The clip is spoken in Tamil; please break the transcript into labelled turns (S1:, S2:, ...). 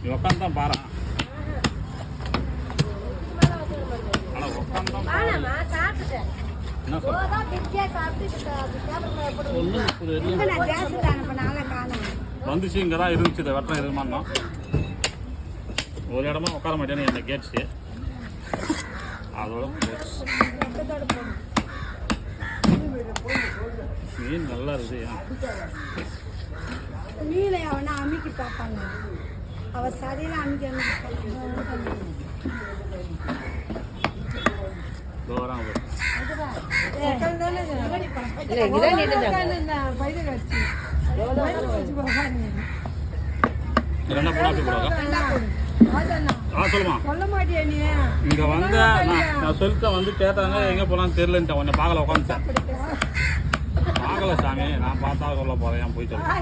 S1: நீ உட்காந்து தான் பாரு. ஆனால் உட்காந்து தான் பாரு. என்ன சொல்ற? வந்துச்சு இங்கே தான் இருந்துச்சு. இதை வெட்டம் இருக்குமான்னா ஒரு இடமா உட்கார மாட்டேன்னு என்னை கேட்டுச்சு. அதோட மீன் நல்லா இருக்குது.
S2: மீனை அவனை அமுக்கி பார்ப்பாங்க. அவ சரியெல்லாம் அமுக்கி சொல்ல மாட்டியா நீ?
S1: இங்க வந்து நான் சொல்லிட்டேன். வந்து கேட்டாங்க எங்க போனான்னு தெரியலன்ட்டேன். உன்னை பார்க்கல உட்காந்துட்டேன். பார்க்கல சாமி. நான் பார்த்தா சொல்ல போறேன். போய் சொல்ல